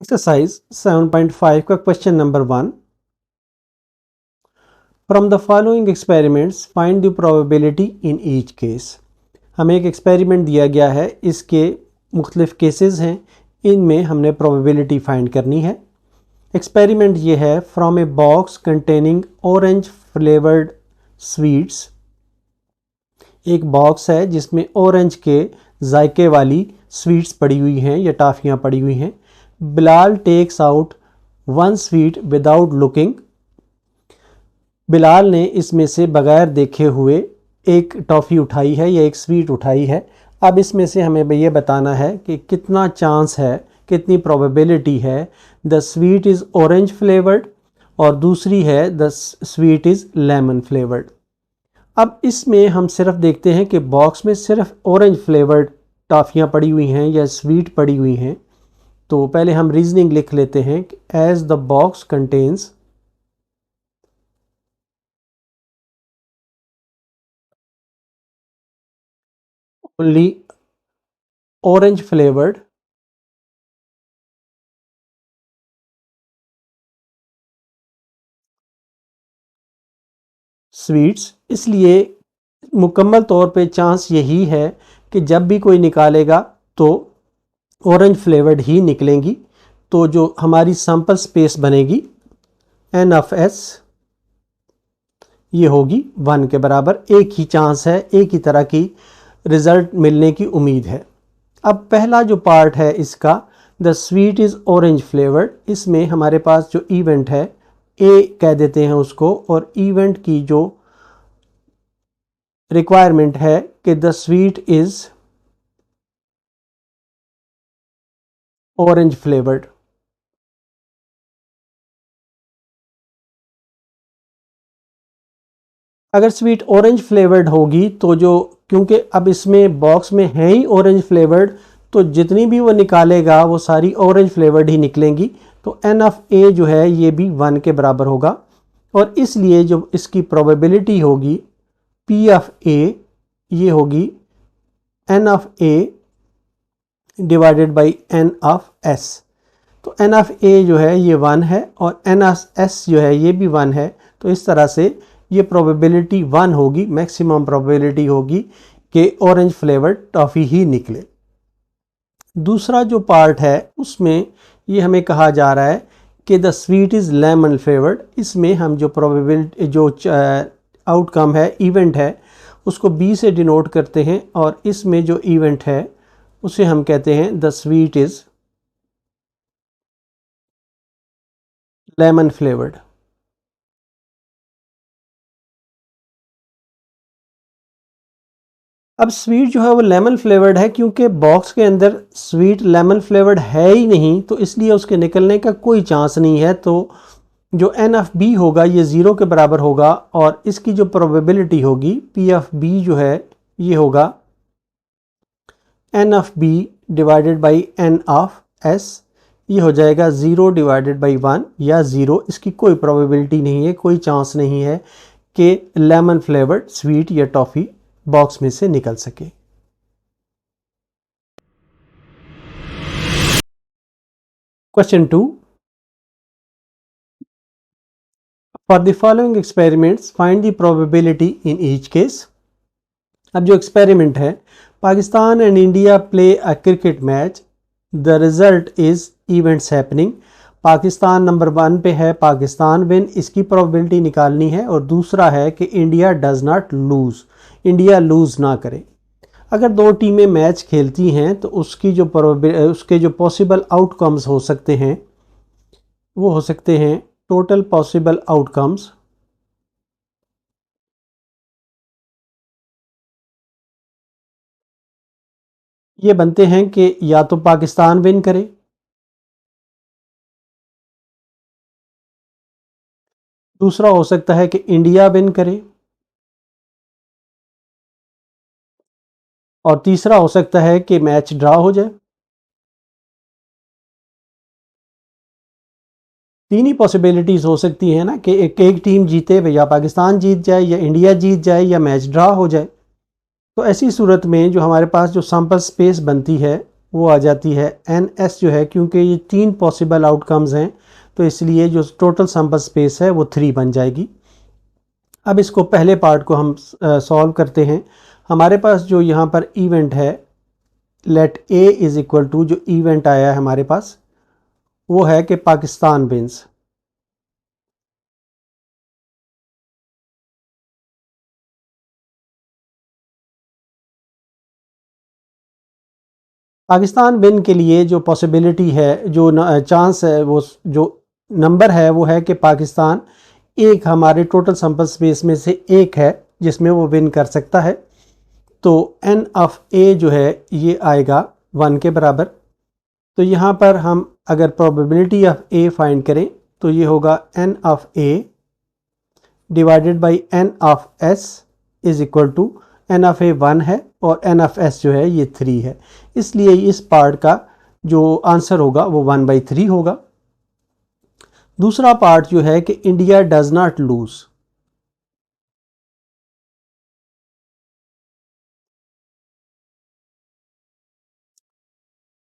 Exercise 7.5 का question number 1। From the following experiments find the probability in each case. हमें एक experiment दिया गया है, इसके मुख्तलिफ केसेस हैं, इनमें हमने प्रोबेबिलिटी फाइंड करनी है। एक्सपेरिमेंट ये है, from a box containing orange flavoured sweets. एक बॉक्स है जिसमें ऑरेंज के जायके वाली स्वीट्स पड़ी हुई हैं या टाफियाँ पड़ी हुई हैं। Bilal takes out one sweet without looking. Bilal ने इसमें से बगैर देखे हुए एक टॉफ़ी उठाई है या एक स्वीट उठाई है। अब इसमें से हमें ये बताना है कि कितना चांस है, कितनी प्रोबेबिलिटी है the sweet is orange flavoured और दूसरी है the sweet is lemon flavoured. अब इसमें हम सिर्फ देखते हैं कि बॉक्स में सिर्फ ऑरेंज फ्लेवर्ड टॉफ़ियाँ पड़ी हुई हैं या स्वीट पड़ी हुई हैं। तो पहले हम रीजनिंग लिख लेते हैं कि as the box contains only orange flavoured sweets, इसलिए मुकम्मल तौर पे चांस यही है कि जब भी कोई निकालेगा तो ऑरेंज फ्लेवर्ड ही निकलेंगी। तो जो हमारी सैंपल स्पेस बनेगी एन ऑफ एस, ये होगी 1 के बराबर। एक ही चांस है, एक ही तरह की रिजल्ट मिलने की उम्मीद है। अब पहला जो पार्ट है इसका, the sweet is orange flavoured, इसमें हमारे पास जो इवेंट है ए कह देते हैं उसको, और इवेंट की जो रिक्वायरमेंट है कि the sweet is orange flavoured. अगर स्वीट ऑरेंज फ्लेवर्ड होगी तो जो, क्योंकि अब इसमें बॉक्स में है ही ऑरेंज फ्लेवर्ड, तो जितनी भी वो निकालेगा वो सारी ऑरेंज फ्लेवर्ड ही निकलेंगी। तो एन ऑफ ए जो है ये भी 1 के बराबर होगा, और इसलिए जो इसकी प्रोबेबिलिटी होगी पी ऑफ ए, ये होगी n of A divided by n of S. तो एन ऑफ ए जो है ये 1 है और एन ऑफ एस जो है ये भी 1 है। तो इस तरह से ये प्रोबेबिलिटी 1 होगी, मैक्सिमम प्रोबेबिलिटी होगी कि ऑरेंज फ्लेवर्ड टॉफ़ी ही निकले। दूसरा जो पार्ट है उसमें ये हमें कहा जा रहा है कि the sweet is lemon flavoured. इसमें हम जो प्रोबेबिलिटी, जो आउटकम है, इवेंट है, उसको बी से डिनोट करते हैं, और इसमें जो इवेंट है उसे हम कहते हैं the sweet is lemon flavoured. अब स्वीट जो है वो लेमन फ्लेवर्ड है, क्योंकि बॉक्स के अंदर स्वीट लेमन फ्लेवर्ड है ही नहीं, तो इसलिए उसके निकलने का कोई चांस नहीं है। तो जो एन ऑफ बी होगा ये 0 के बराबर होगा, और इसकी जो प्रोबेबिलिटी होगी पी ऑफ बी जो है ये होगा n of B divided by n of S. ये हो जाएगा 0 डिवाइडेड बाई 1 या 0। इसकी कोई प्रोबेबिलिटी नहीं है, कोई चांस नहीं है कि लेमन फ्लेवर्ड स्वीट या टॉफ़ी बॉक्स में से निकल सके। Question 2, for the following experiments find the probability in each case. अब जो एक्सपेरिमेंट है, Pakistan and India play a cricket match, the result is events happening. Pakistan number 1 पे है, पाकिस्तान विन, इसकी प्रोबेबिलिटी निकालनी है, और दूसरा है कि India does not lose, India lose ना करे। अगर दो टीमें मैच खेलती हैं तो उसके जो पॉसिबल आउटकम्स हो सकते हैं वो हो सकते हैं टोटल पॉसिबल आउटकम्स। ये बनते हैं कि या तो पाकिस्तान विन करे, दूसरा हो सकता है कि इंडिया विन करे, और तीसरा हो सकता है कि मैच ड्रा हो जाए। तीन ही पॉसिबिलिटीज़ हो सकती हैं ना कि एक टीम जीते, या पाकिस्तान जीत जाए, या इंडिया जीत जाए, या मैच ड्रा हो जाए। तो ऐसी सूरत में जो हमारे पास जो सैम्पल स्पेस बनती है वो आ जाती है NS जो है, क्योंकि ये तीन पॉसिबल आउटकम्स हैं तो इसलिए जो टोटल सैम्पल स्पेस है वो 3 बन जाएगी। अब इसको पहले पार्ट को हम सॉल्व करते हैं। हमारे पास जो यहाँ पर इवेंट है, let A is equal to, जो इवेंट आया है हमारे पास वो है कि पाकिस्तान विंस। पाकिस्तान विन के लिए जो पॉसिबिलिटी है, जो चांस है, वो जो नंबर है वो है कि पाकिस्तान एक हमारे टोटल सैम्पल स्पेस में से एक है जिसमें वो विन कर सकता है। तो N ऑफ A जो है ये आएगा 1 के बराबर। तो यहाँ पर हम अगर प्रोबेबिलिटी ऑफ A फाइंड करें तो ये होगा N of A divided by N of S is equal to, N of A 1 है और N ऑफ S जो है ये 3 है, इसलिए इस पार्ट का जो आंसर होगा वो 1/3 होगा। दूसरा पार्ट जो है कि India does not lose.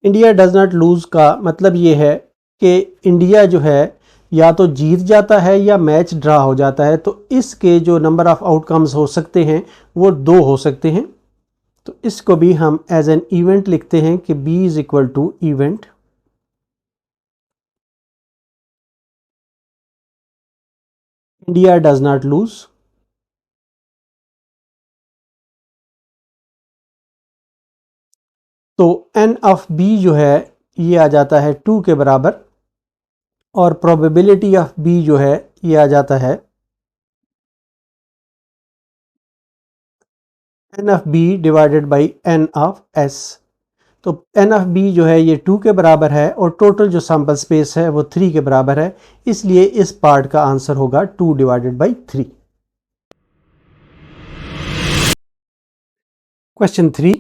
India does not loose का मतलब ये है कि इंडिया जो है या तो जीत जाता है या मैच ड्रा हो जाता है, तो इसके जो नंबर ऑफ आउटकम्स हो सकते हैं वो 2 हो सकते हैं। तो इसको भी हम एज एन इवेंट लिखते हैं कि B is equal to event. India does not lose. तो N ऑफ B जो है ये आ जाता है 2 के बराबर और प्रोबेबिलिटी ऑफ B जो है ये आ जाता है N of B divided by N of S। तो N ऑफ B जो है ये 2 के बराबर है और टोटल जो सैम्पल स्पेस है वो 3 के बराबर है, इसलिए इस पार्ट का आंसर होगा 2 डिवाइडेड बाई 3। क्वेश्चन 3,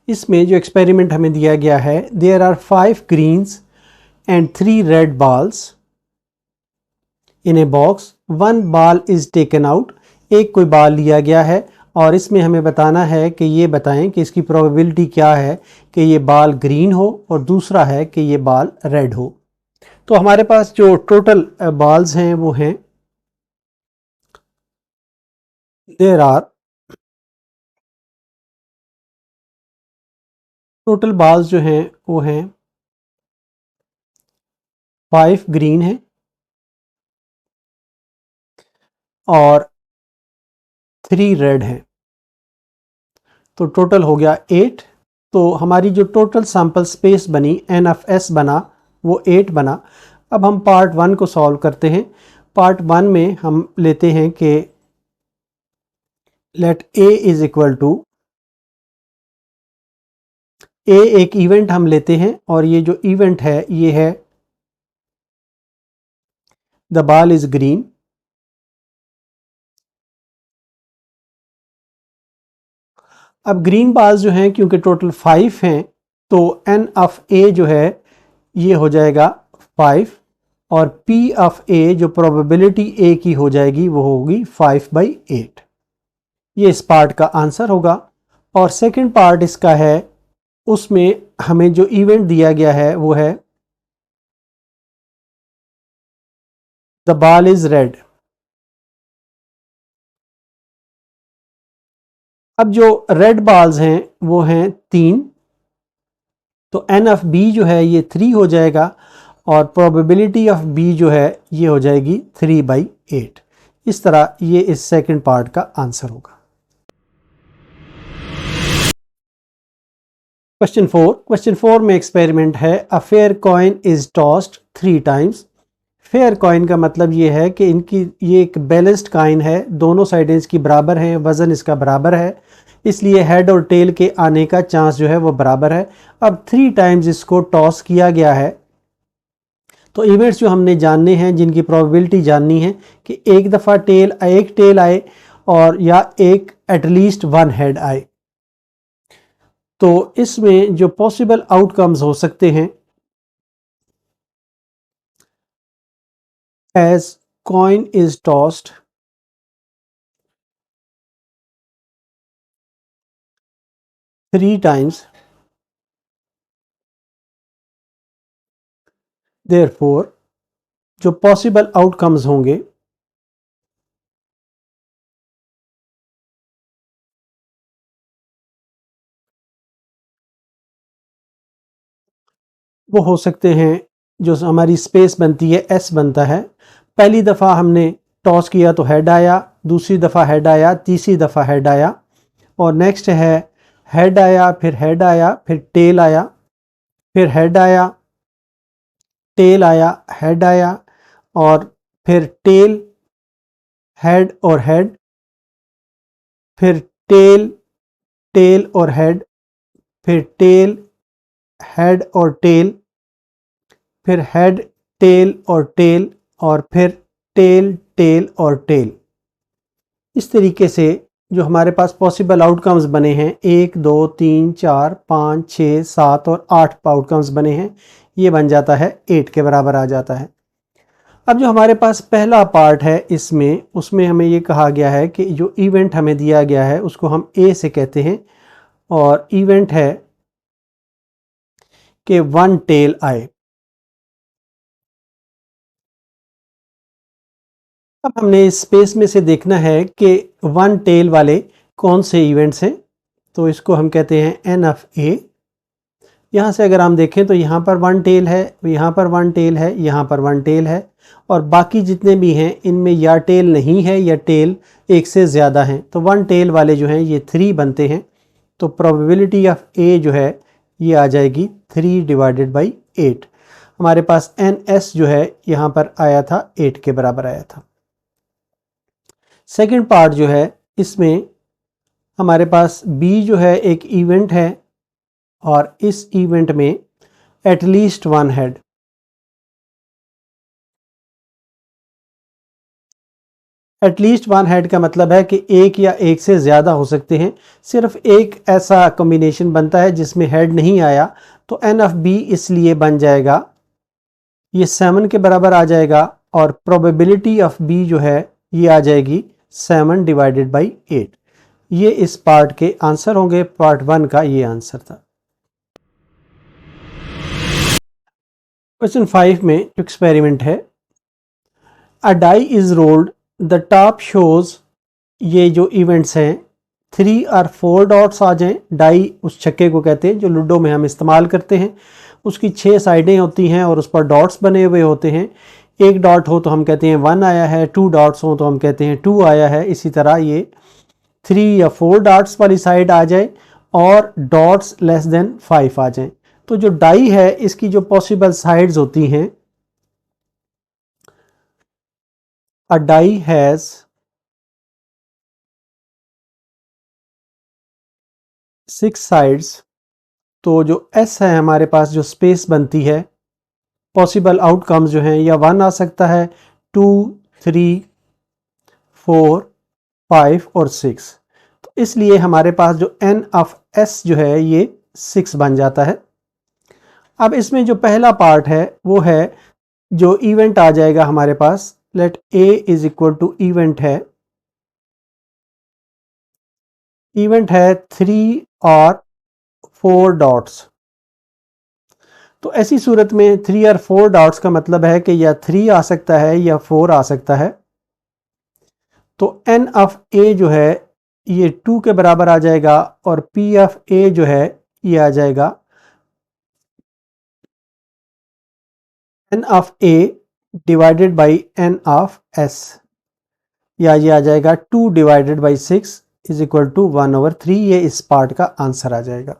इसमें जो एक्सपेरिमेंट हमें दिया गया है, there are 5 greens and 3 red balls in a box, 1 ball is taken out. एक कोई बॉल लिया गया है और इसमें हमें बताना है कि ये बताएं कि इसकी प्रोबेबिलिटी क्या है कि ये बॉल ग्रीन हो और दूसरा है कि ये बॉल रेड हो। तो हमारे पास जो टोटल बॉल्स हैं वो हैं, देयर आर, टोटल बॉल्स जो हैं वो हैं 5 ग्रीन है और 3 रेड है, तो टोटल हो गया 8। तो हमारी जो टोटल सैम्पल स्पेस बनी, N ऑफ S बना, वो 8 बना। अब हम पार्ट 1 को सॉल्व करते हैं। पार्ट 1 में हम लेते हैं कि let A is equal to, A एक इवेंट हम लेते हैं और ये जो इवेंट है ये है द बॉल इज ग्रीन। अब ग्रीन बॉल्स जो हैं क्योंकि टोटल 5 हैं तो N ऑफ A जो है ये हो जाएगा 5 और P ऑफ A जो प्रोबेबिलिटी A की हो जाएगी वो होगी 5/8। ये इस पार्ट का आंसर होगा। और सेकंड पार्ट इसका है, उसमें हमें जो इवेंट दिया गया है वो है द बॉल इज रेड। अब जो रेड बॉल्स हैं वो हैं 3, तो N ऑफ B जो है ये 3 हो जाएगा और प्रोबेबिलिटी ऑफ B जो है ये हो जाएगी 3/8। इस तरह ये इस सेकंड पार्ट का आंसर होगा। क्वेश्चन 4 में एक्सपेरिमेंट है, a fair coin is tossed 3 times. Fair coin का मतलब ये है कि इनकी ये एक बैलेंस्ड कॉइन है, दोनों साइडें इसकी बराबर हैं, वज़न इसका बराबर है, इसलिए हेड और टेल के आने का चांस जो है वो बराबर है। अब 3 टाइम्स इसको टॉस किया गया है, तो इवेंट्स जो हमने जानने हैं जिनकी प्रोबेबिलिटी जाननी है कि एक दफ़ा एक टेल आए और या एक एटलीस्ट 1 हेड आए। तो इसमें जो पॉसिबल आउटकम्स हो सकते हैं as coin is tossed three times, therefore जो पॉसिबल आउटकम्स होंगे वो हो सकते हैं, जो हमारी स्पेस बनती है एस बनता है। पहली दफ़ा हमने टॉस किया तो हेड आया, दूसरी दफ़ा हेड आया, तीसरी दफ़ा हेड आया, और नेक्स्ट है हेड आया, फिर हेड आया, फिर टेल आया, फिर हेड आया, टेल आया, हेड आया, और फिर टेल, हेड और हेड, फिर टेल, टेल और हेड, फिर टेल, हेड और टेल, फिर हेड, टेल और टेल, और फिर टेल, टेल और टेल। इस तरीके से जो हमारे पास पॉसिबल आउटकम्स बने हैं 1 2 3 4 5 6 7 और 8 आउटकम्स बने हैं, ये बन जाता है 8 के बराबर आ जाता है। अब जो हमारे पास पहला पार्ट है इसमें, उसमें हमें ये कहा गया है कि जो इवेंट हमें दिया गया है उसको हम ए से कहते हैं, और इवेंट है कि वन टेल आए। अब हमने इस स्पेस में से देखना है कि वन टेल वाले कौन से इवेंट्स हैं, तो इसको हम कहते हैं एन ऑफ ए। यहाँ से अगर हम देखें तो यहाँ पर वन टेल है, यहाँ पर वन टेल है, यहाँ पर वन टेल है, और बाकी जितने भी हैं इनमें या टेल नहीं है या टेल एक से ज़्यादा हैं, तो वन टेल वाले जो हैं ये 3 बनते हैं। तो प्रोबेबिलिटी ऑफ ए जो है ये आ जाएगी 3 डिवाइडेड बाई 8। हमारे पास एन एस जो है यहाँ पर आया था 8 के बराबर आया था। सेकंड पार्ट जो है इसमें हमारे पास बी जो है एक इवेंट है, और इस इवेंट में at least one head. At least one head का मतलब है कि एक या एक से ज़्यादा हो सकते हैं, सिर्फ एक ऐसा कॉम्बिनेशन बनता है जिसमें हेड नहीं आया, तो एन ऑफ बी इसलिए बन जाएगा ये 7 के बराबर आ जाएगा, और प्रोबेबिलिटी ऑफ बी जो है ये आ जाएगी 7 डिवाइडेड बाई 8। ये इस पार्ट के आंसर होंगे, पार्ट 1 का ये आंसर था। क्वेश्चन 5 में जो एक्सपेरिमेंट है, a die is rolled, the top shows, ये जो इवेंट्स हैं 3 और 4 डॉट्स आ जाएं। डाई उस छक्के को कहते हैं जो लूडो में हम इस्तेमाल करते हैं, उसकी 6 साइडें होती हैं और उस पर डॉट्स बने हुए होते हैं। एक डॉट हो तो हम कहते हैं 1 आया है, 2 डॉट्स हो तो हम कहते हैं 2 आया है। इसी तरह ये 3 या 4 डॉट्स वाली साइड आ जाए और डॉट्स लेस देन 5 आ जाएं, तो जो डाई है इसकी जो पॉसिबल साइड्स होती हैं, अ डाई हैज़ 6 साइड्स, तो जो एस है हमारे पास जो स्पेस बनती है, पॉसिबल आउटकम्स जो हैं, या 1 आ सकता है, 2 3 4 5 और 6, तो इसलिए हमारे पास जो एन ऑफ एस जो है ये 6 बन जाता है। अब इसमें जो पहला पार्ट है वो है जो इवेंट आ जाएगा हमारे पास, let A is equal to event है, इवेंट है 3 और 4 डॉट्स। तो ऐसी सूरत में 3 और 4 डॉट्स का मतलब है कि या 3 आ सकता है या 4 आ सकता है। तो एन ऑफ ए जो है ये 2 के बराबर आ जाएगा, और पी ऑफ ए जो है ये आ जाएगा n of A divided by n of S, या ये आ जाएगा 2 divided by 6 is equal to 1/3। ये इस पार्ट का आंसर आ जाएगा।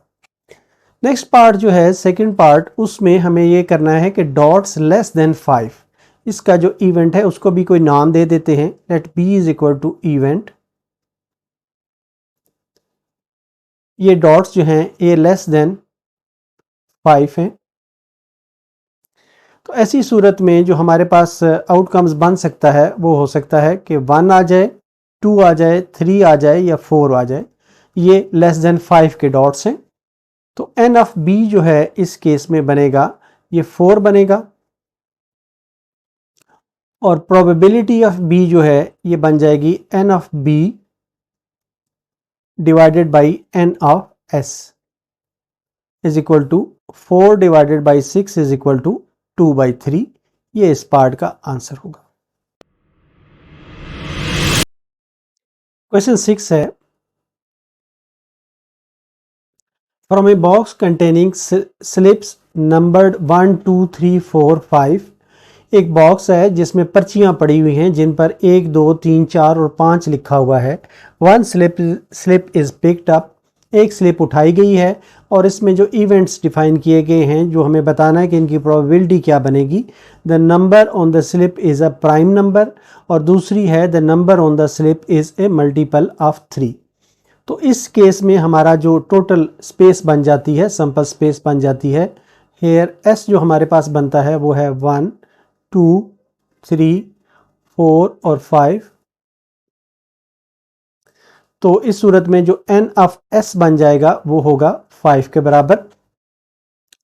नेक्स्ट पार्ट जो है सेकंड पार्ट, उसमें हमें ये करना है कि डॉट्स लेस देन 5, इसका जो इवेंट है उसको भी कोई नाम दे देते हैं, let B is equal to event. ये डॉट्स जो हैं ये लेस देन 5 हैं, तो ऐसी सूरत में जो हमारे पास आउटकम्स बन सकता है वो हो सकता है कि 1 आ जाए, 2 आ जाए, 3 आ जाए या 4 आ जाए। ये लेस देन 5 के डॉट्स हैं, तो एन ऑफ बी जो है इस केस में बनेगा ये 4 बनेगा, और प्रोबेबिलिटी ऑफ बी जो है ये बन जाएगी n of B divided by n of S is equal to 4 divided by 6 is equal to 2/3। ये इस पार्ट का आंसर होगा। क्वेश्चन 6 है, from a box containing slips numbered 1 2 3 4 5। एक बॉक्स है जिसमें पर्चियां पड़ी हुई हैं जिन पर 1 2 3 4 और 5 लिखा हुआ है। One slip is picked up, एक स्लिप उठाई गई है और इसमें जो इवेंट्स डिफाइन किए गए हैं जो हमें बताना है कि इनकी प्रोबेबिलिटी क्या बनेगी। The number on the slip is a prime number और दूसरी है the number on the slip is a multiple of 3। तो इस केस में हमारा जो टोटल स्पेस बन जाती है, सैंपल स्पेस बन जाती है, हेयर एस जो हमारे पास बनता है वो है 1 2 3 4 और 5। तो इस सूरत में जो एन ऑफ एस बन जाएगा वो होगा 5 के बराबर।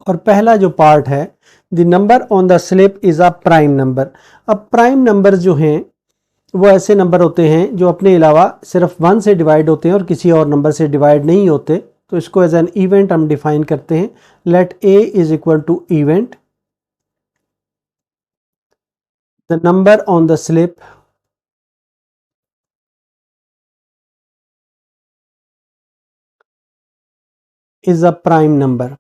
और पहला जो पार्ट है the number on the slip is a prime number. अब प्राइम नंबर जो हैं वो ऐसे नंबर होते हैं जो अपने अलावा सिर्फ 1 से डिवाइड होते हैं और किसी और नंबर से डिवाइड नहीं होते। तो इसको एज एन इवेंट हम डिफाइन करते हैं। Let A is equal to event the number on the slip is a prime number.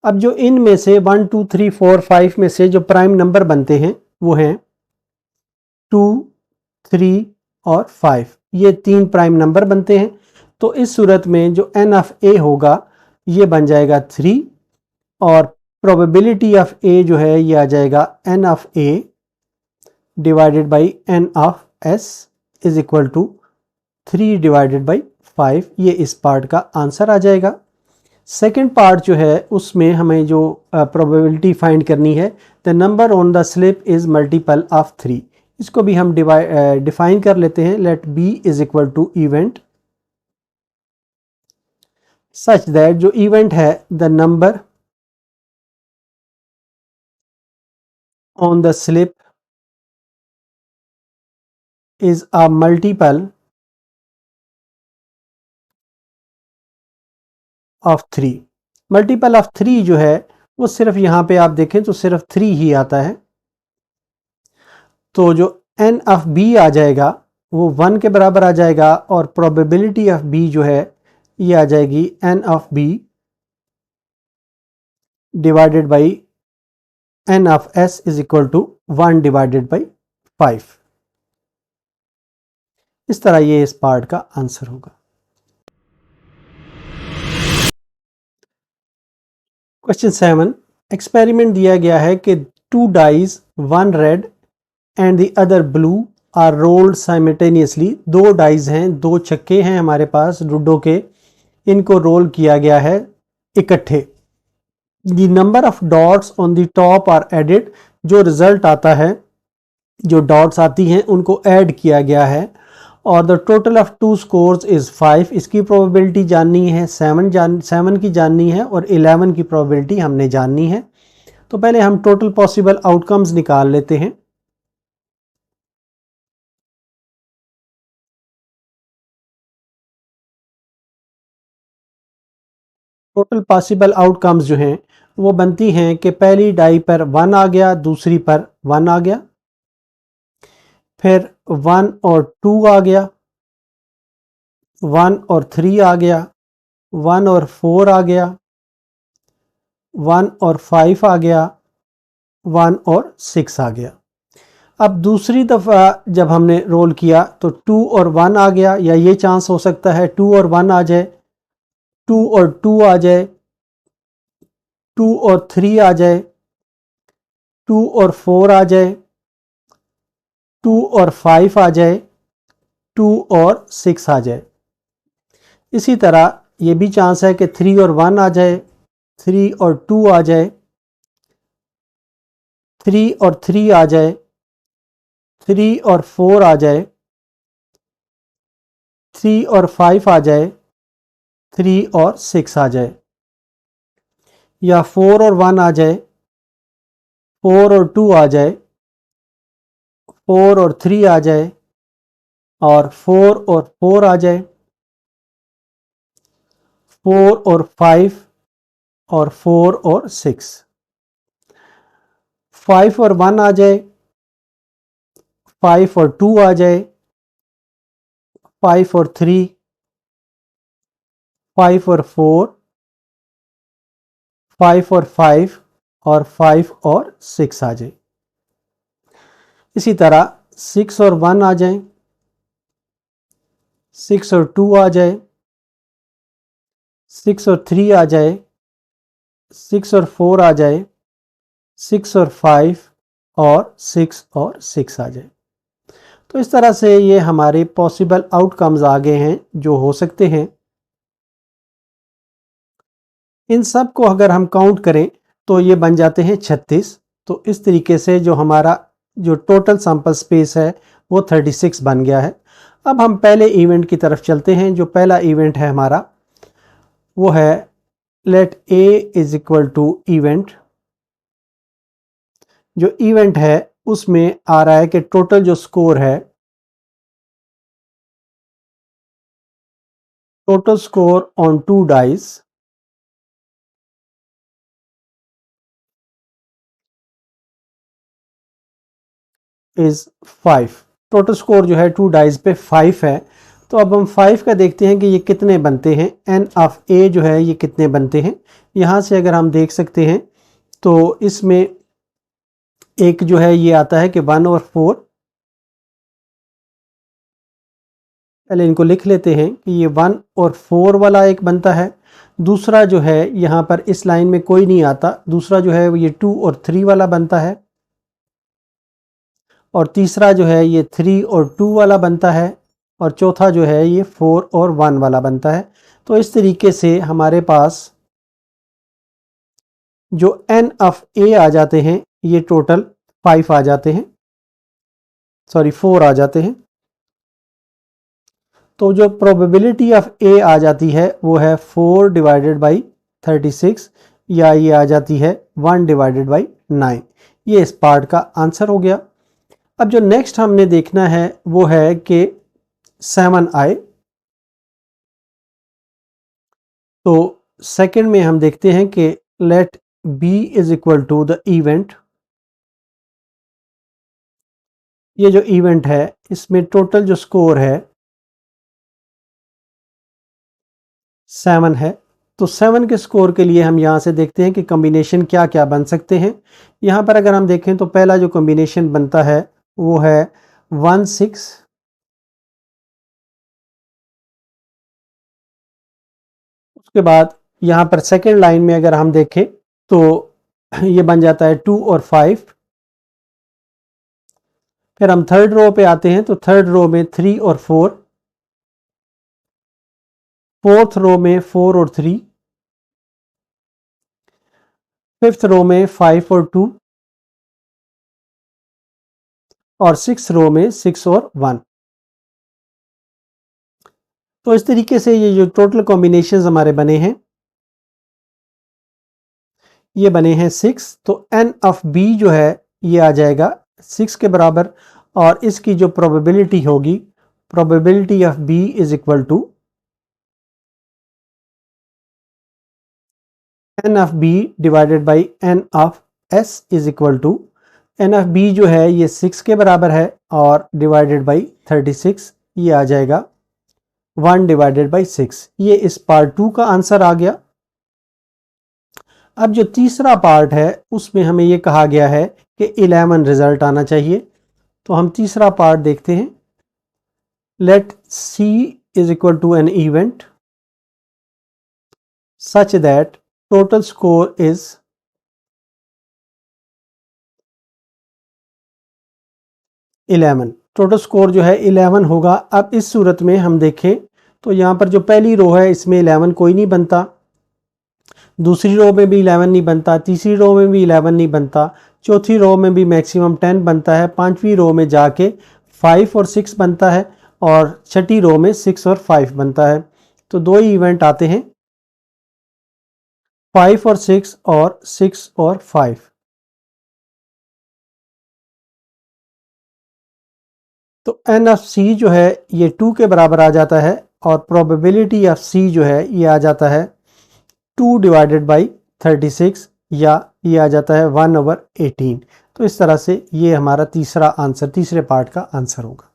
अब जो इनमें से 1 2 3 4 5 में से जो प्राइम नंबर बनते हैं वो हैं 2 3 और 5। ये 3 प्राइम नंबर बनते हैं। तो इस सूरत में जो एन ऑफ ए होगा ये बन जाएगा 3 और प्रोबेबिलिटी ऑफ ए जो है ये आ जाएगा n of A divided by n of S is equal to 3 divided by 5। ये इस पार्ट का आंसर आ जाएगा। सेकेंड पार्ट जो है उसमें हमें जो प्रोबेबिलिटी फाइंड करनी है the number on the slip is multiple of 3। इसको भी हम डिफाइन कर लेते हैं। Let B is equal to event such that जो इवेंट है the number on the slip is a multiple of 3। Multiple of 3 जो है वो सिर्फ यहाँ पे आप देखें तो सिर्फ 3 ही आता है। तो जो एन ऑफ बी आ जाएगा वो 1 के बराबर आ जाएगा और प्रोबेबिलिटी ऑफ बी जो है ये आ जाएगी n of B divided by n of S is equal to 1 divided by 5। इस तरह ये इस पार्ट का आंसर होगा। क्वेश्चन 7 एक्सपेरिमेंट दिया गया है कि 2 dies, 1 red and the other blue are rolled simultaneously. 2 dies हैं, 2 चक्के हैं हमारे पास लूडो के, इनको रोल किया गया है इकट्ठे। The number of dots on the top are added. जो रिजल्ट आता है, जो डॉट्स आती हैं उनको ऐड किया गया है और the total of 2 scores is 5। इसकी प्रोबेबिलिटी जाननी है, 7 की जाननी है और 11 की प्रोबेबिलिटी हमने जाननी है। तो पहले हम टोटल पॉसिबल आउटकम्स निकाल लेते हैं। टोटल पॉसिबल आउटकम्स जो हैं वो बनती हैं कि पहली डाई पर 1 आ गया, दूसरी पर 1 आ गया, फिर 1 और 2 आ गया, 1 और 3 आ गया, 1 और 4 आ गया, 1 और 5 आ गया, 1 और 6 आ गया। अब दूसरी दफ़ा जब हमने रोल किया तो 2 और 1 आ गया, या ये चांस हो सकता है 2 और 1 आ जाए, 2 और 2 आ जाए, 2 और 3 आ जाए, 2 और 4 आ जाए, 2 और 5 आ जाए, 2 और 6 आ जाए। इसी तरह ये भी चांस है कि 3 और 1 आ जाए, 3 और 2 आ जाए, 3 और 3 आ जाए, 3 और 4 आ जाए, 3 और 5 आ जाए, 3 और 6 आ जाए, या 4 और 1 आ जाए, 4 और 2 आ जाए, 4 और 3 आ जाए, और 4 और 4 आ जाए, 4 और 5 और 4 और 6, 5 और 1 आ जाए, 5 और 2 आ जाए, 5 और 3, 5 और 4, 5 और 5 और 5 और 6 आ जाए। इसी तरह 6 और 1 आ जाए, 6 और 2 आ जाए, 6 और 3 आ जाए, 6 और 4 आ जाए, 6 और 5 और 6 और 6 आ जाए। तो इस तरह से ये हमारे पॉसिबल आउटकम्स आ गए हैं जो हो सकते हैं। इन सब को अगर हम काउंट करें तो ये बन जाते हैं 36। तो इस तरीके से जो हमारा जो टोटल सैंपल स्पेस है वो 36 बन गया है। अब हम पहले इवेंट की तरफ चलते हैं। जो पहला इवेंट है हमारा वो है let a is equal to event. जो इवेंट है उसमें आ रहा है कि टोटल जो स्कोर है, total score on 2 dice is 5। Total score जो है 2 डाइस पे 5 है। तो अब हम 5 का देखते हैं कि ये कितने बनते हैं। एन ऑफ ए जो है ये कितने बनते हैं। यहाँ से अगर हम देख सकते हैं तो इसमें एक जो है ये आता है कि 1 और 4। पहले इनको लिख लेते हैं कि ये 1 और 4 वाला एक बनता है। दूसरा जो है यहाँ पर इस लाइन में कोई नहीं आता। दूसरा जो है ये 2 और 3 वाला बनता है। और तीसरा जो है ये 3 और 2 वाला बनता है। और चौथा जो है ये 4 और 1 वाला बनता है। तो इस तरीके से हमारे पास जो एन ऑफ ए आ जाते हैं ये टोटल 5 आ जाते हैं, सॉरी 4 आ जाते हैं। तो जो प्रोबेबिलिटी ऑफ ए आ जाती है वो है 4 डिवाइडेड बाई 36, या ये आ जाती है 1 डिवाइडेड बाई 9। ये इस पार्ट का आंसर हो गया। अब जो नेक्स्ट हमने देखना है वो है कि 7 आए। तो सेकंड में हम देखते हैं कि let b is equal to the event. ये जो इवेंट है इसमें टोटल जो स्कोर है 7 है। तो 7 के स्कोर के लिए हम यहाँ से देखते हैं कि कॉम्बिनेशन क्या क्या बन सकते हैं। यहाँ पर अगर हम देखें तो पहला जो कॉम्बिनेशन बनता है वो है 1 6, उसके बाद यहाँ पर सेकेंड लाइन में अगर हम देखें तो ये बन जाता है 2 और 5। फिर हम थर्ड रो पे आते हैं तो थर्ड रो में 3 और 4, फोर्थ रो में 4 और 3, फिफ्थ रो में 5 और 2, और सिक्स रो में 6 और 1। तो इस तरीके से ये जो टोटल कॉम्बिनेशंस हमारे बने हैं ये बने हैं 6। तो एन ऑफ बी जो है ये आ जाएगा 6 के बराबर। और इसकी जो प्रोबेबिलिटी होगी, probability of B is equal to n of B divided by n of S is equal to, n of B जो है ये 6 के बराबर है और डिवाइडेड बाई 36, ये आ जाएगा 1 डिवाइडेड बाई 6। ये इस पार्ट 2 का आंसर आ गया। अब जो तीसरा पार्ट है उसमें हमें ये कहा गया है कि 11 रिजल्ट आना चाहिए। तो हम तीसरा पार्ट देखते हैं। Let C is equal to an event such that total score is 11। Total score जो है 11 होगा। अब इस सूरत में हम देखें तो यहाँ पर जो पहली रो है इसमें 11 कोई नहीं बनता, दूसरी रो में भी 11 नहीं बनता, तीसरी रो में भी 11 नहीं बनता, चौथी रो में भी मैक्सिमम 10 बनता है, पांचवी रो में जाके 5 और 6 बनता है, और छठी रो में 6 और 5 बनता है। तो दो ही इवेंट आते हैं, 5 और 6 और 6 और 5। तो एन ऑफ सी जो है ये 2 के बराबर आ जाता है और प्रोबेबिलिटी ऑफ सी जो है ये आ जाता है 2 डिवाइडेड बाई 36 या ये आ जाता है 1/18। तो इस तरह से ये हमारा तीसरा आंसर, तीसरे पार्ट का आंसर होगा।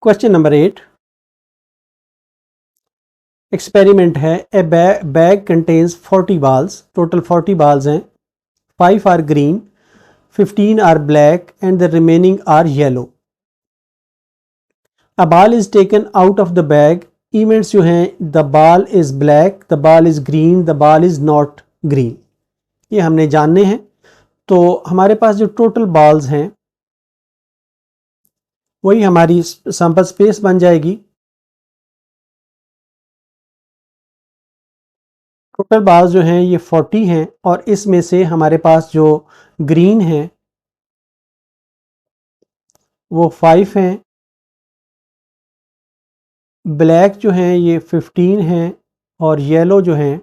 क्वेश्चन नंबर 8 एक्सपेरिमेंट है। A bag contains 40 balls, total 40 balls हैं, 5 are green, 15 are black and the remaining are yellow. A ball is taken out of the bag, events जो हैं the ball is black, the ball is green, the ball is not green, ये हमने जानने हैं। तो हमारे पास जो total balls हैं वही हमारी सैंपल स्पेस बन जाएगी। टोटल बॉल्स जो हैं ये 40 हैं और इसमें से हमारे पास जो ग्रीन हैं वो 5 हैं, ब्लैक जो हैं ये 15 हैं और येलो जो हैं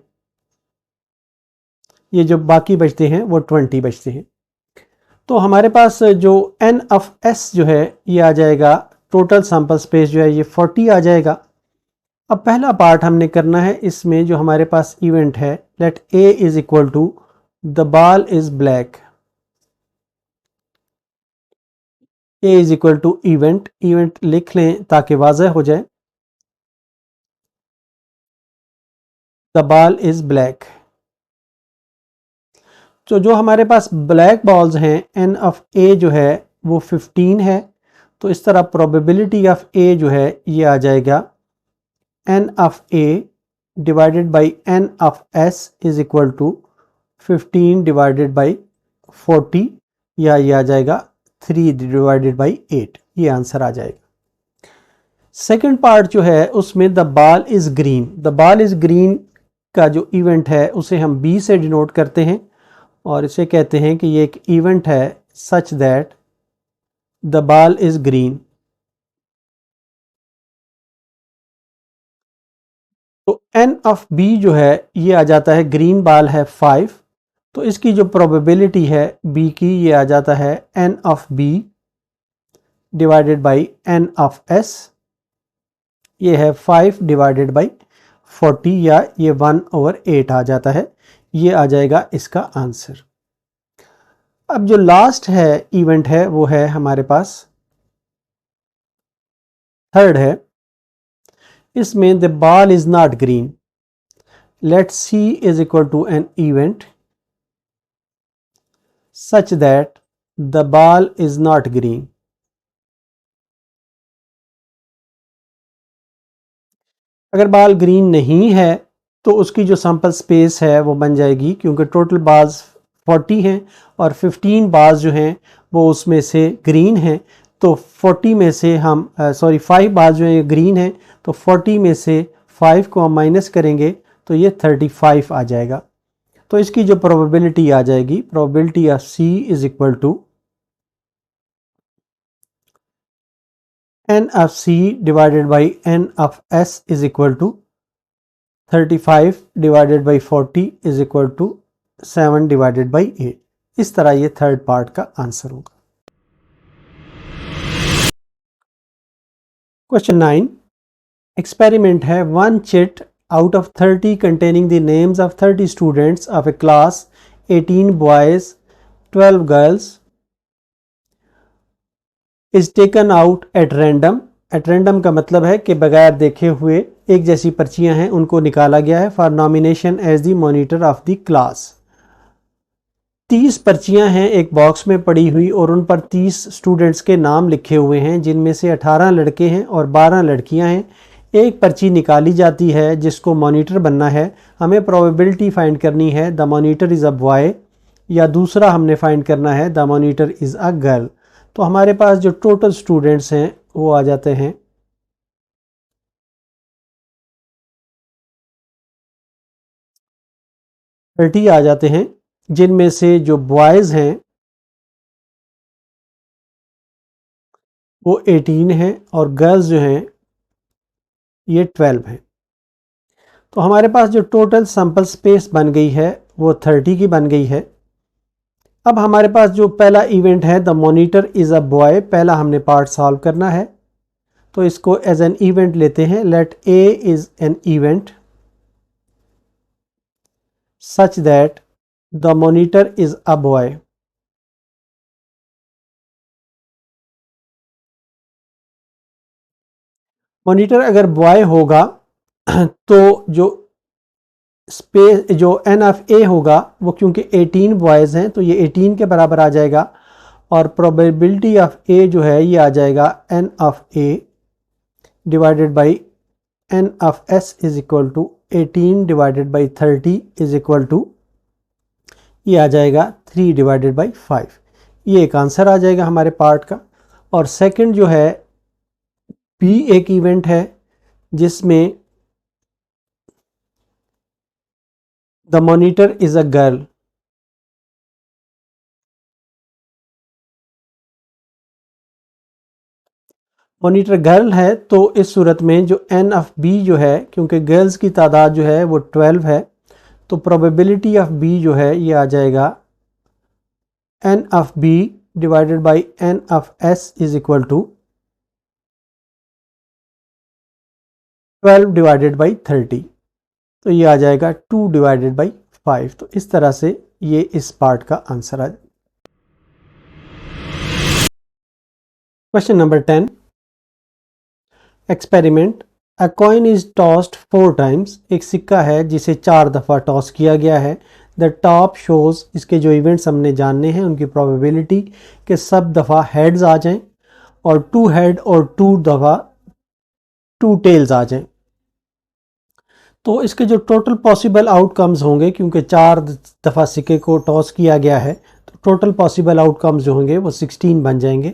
ये जो बाकी बचते हैं वो 20 बचते हैं। तो हमारे पास जो एन ऑफ एस जो है ये आ जाएगा, टोटल सैंपल स्पेस जो है ये 40 आ जाएगा। अब पहला पार्ट हमने करना है, इसमें जो हमारे पास इवेंट है, let A is equal to the ball is black, A is equal to event, event लिख लें ताकि वाजह हो जाए, द बॉल इज ब्लैक। तो जो हमारे पास ब्लैक बॉल्स हैं एन ऑफ ए जो है वो 15 है, तो इस तरह प्रोबेबिलिटी ऑफ ए जो है ये आ जाएगा n of A divided by n of S is equal to 15 divided by 40 या ये आ जाएगा 3 डिवाइडेड बाई 8, ये आंसर आ जाएगा। सेकंड पार्ट जो है उसमें the ball is green, the ball is green का जो इवेंट है उसे हम बी से डिनोट करते हैं और इसे कहते हैं कि ये एक इवेंट है सच that the ball is green. तो एन ऑफ बी जो है ये आ जाता है, ग्रीन बॉल है 5, तो इसकी जो प्रोबेबिलिटी है बी की ये आ जाता है n of B divided by n of S, ये है 5 डिवाइडेड बाई 40 या ये 1/8 आ जाता है, ये आ जाएगा इसका आंसर। अब जो लास्ट है इवेंट है वो है हमारे पास थर्ड है, इसमें the ball is not green, let C is equal to an event such that the ball is not green. अगर बॉल ग्रीन नहीं है तो उसकी जो सैंपल स्पेस है वो बन जाएगी, क्योंकि टोटल बॉल्स 40 हैं और 15 बॉल्स जो हैं वो उसमें से ग्रीन हैं, तो 40 में से हम 5 बॉल्स जो हैं ग्रीन हैं, तो 40 में से 5 को हम माइनस करेंगे तो ये 35 आ जाएगा। तो इसकी जो प्रोबेबिलिटी आ जाएगी, probability of C is equal to n of C divided by n of S is equal to 35 divided by 40 is equal to 7 divided by 8। इस तरह ये थर्ड पार्ट का आंसर होगा। क्वेश्चन 9 एक्सपेरिमेंट है। One chit out of 30 containing the names of 30 students of a class 18 boys 12 girls is taken out at random. At random का मतलब है कि बगैर देखे हुए एक जैसी पर्चियां हैं उनको निकाला गया है for nomination as the monitor of the class. 30 पर्चियां हैं एक बॉक्स में पड़ी हुई और उन पर 30 स्टूडेंट्स के नाम लिखे हुए हैं, जिनमें से 18 लड़के हैं और 12 लड़कियां हैं। एक पर्ची निकाली जाती है जिसको मॉनिटर बनना है, हमें प्रोबेबिलिटी फाइंड करनी है the monitor is a boy, या दूसरा हमने फाइंड करना है the monitor is a girl. तो हमारे पास जो टोटल स्टूडेंट्स हैं वो आ जाते हैं 30 आ जाते हैं, जिनमें से जो बॉयज़ हैं वो 18 हैं और गर्ल्स जो हैं ये 12 हैं। तो हमारे पास जो टोटल सैंपल स्पेस बन गई है वो 30 की बन गई है। अब हमारे पास जो पहला इवेंट है the monitor is a boy, पहला हमने पार्ट सॉल्व करना है, तो इसको एज एन इवेंट लेते हैं। Let A is an event such that the monitor is a boy. Monitor अगर बॉय होगा तो जो स्पेस जो एन ऑफ ए होगा वो क्योंकि 18 बॉयज़ हैं तो ये 18 के बराबर आ जाएगा, और प्रोबेबिलिटी ऑफ ए जो है ये आ जाएगा n of A divided by n of S is equal to 18 divided by 30 is equal to, ये आ जाएगा 3 डिवाइडेड बाई 5। ये एक आंसर आ जाएगा हमारे पार्ट का। और सेकंड जो है बी एक इवेंट है जिसमें the monitor is a girl. Monitor girl है तो इस सूरत में जो एन ऑफ बी जो है, क्योंकि गर्ल्स की तादाद जो है वो 12 है, तो प्रोबेबिलिटी ऑफ बी जो है ये आ जाएगा n of B divided by n of S is equal to 12 divided by 30, तो ये आ जाएगा 2 डिवाइडेड बाई 5। तो इस तरह से ये इस पार्ट का आंसर आ जाएगा। Question number 10, experiment. A coin is tossed 4 times, एक सिक्का है जिसे 4 दफ़ा टॉस किया गया है। द टॉप शोज, इसके जो इवेंट्स हमने जानने हैं उनकी प्रोबेबिलिटी कि सब दफ़ा हेड्स आ जाएं और 2 हेड और 2 दफ़ा 2 टेल्स आ जाएं। तो इसके जो टोटल पॉसिबल आउटकम्स होंगे, क्योंकि 4 दफ़ा सिक्के को टॉस किया गया है, तो टोटल पॉसिबल आउटकम्स जो होंगे वो 16 बन जाएंगे।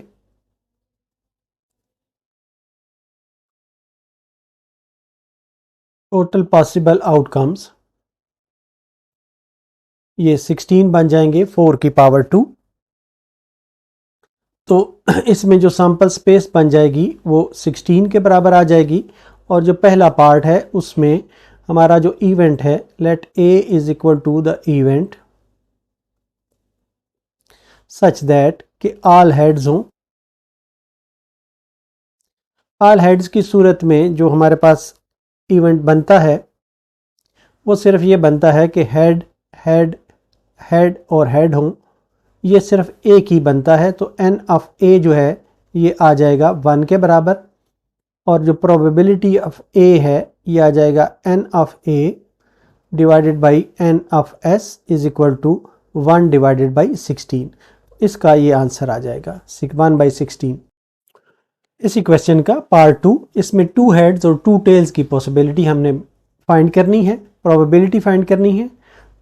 टोटल पॉसिबल आउटकम्स ये 16 बन जाएंगे 4 की पावर 2। तो इसमें जो सैंपल स्पेस बन जाएगी वो 16 के बराबर आ जाएगी। और जो पहला पार्ट है उसमें हमारा जो इवेंट है let A is equal to the event such that कि ऑल हेड्स हों। ऑल हेड्स की सूरत में जो हमारे पास इवेंट बनता है वो सिर्फ ये बनता है कि हेड हेड हेड और हेड हों, ये सिर्फ एक ही बनता है। तो एन ऑफ ए जो है ये आ जाएगा 1 के बराबर, और जो प्रोबेबिलिटी ऑफ ए है ये आ जाएगा n of A divided by n of S is equal to 1 divided by 16। इसका ये आंसर आ जाएगा 1/16। इसी क्वेश्चन का पार्ट 2, इसमें 2 हेड्स और 2 टेल्स की पॉसिबिलिटी हमने फाइंड करनी है, प्रोबेबिलिटी फाइंड करनी है।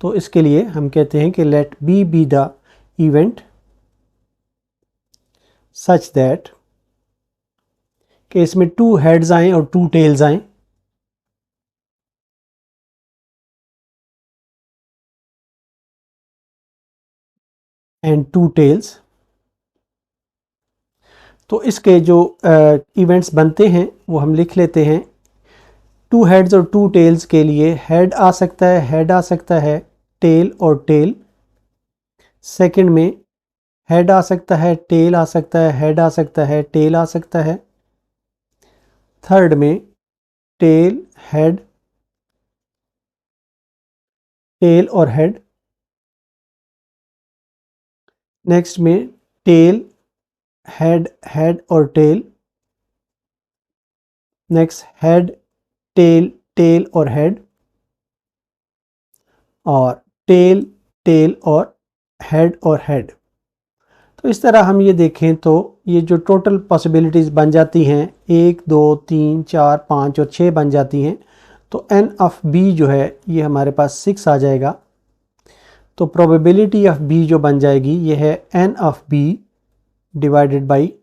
तो इसके लिए हम कहते हैं कि let B be the event such that कि इसमें 2 हेड्स आएँ और 2 टेल्स आएँ। एंड 2 टेल्स, तो इसके जो इवेंट्स बनते हैं वो हम लिख लेते हैं। 2 हेड्स और 2 टेल्स के लिए हेड आ सकता है, हेड आ सकता है, टेल और टेल। सेकंड में हेड आ सकता है, टेल आ सकता है, हेड आ सकता है, टेल आ सकता है। थर्ड में टेल हेड टेल और हेड। नेक्स्ट में टेल हेड हेड और tail. Next head tail tail और हेड, और टेल टेल और हेड। तो इस तरह हम ये देखें तो ये जो टोटल पॉसिबिलिटीज़ बन जाती हैं 1 2 3 4 5 और 6 बन जाती हैं। तो एन ऑफ बी जो है ये हमारे पास 6 आ जाएगा। तो प्रोबेबिलिटी ऑफ बी जो बन जाएगी ये है n of B divided by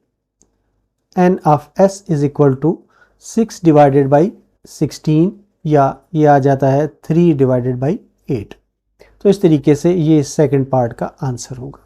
n of S is equal to 6 divided by 16, या ये आ जाता है 3 डिवाइडेड बाई 8। तो इस तरीके से ये सेकंड पार्ट का आंसर होगा।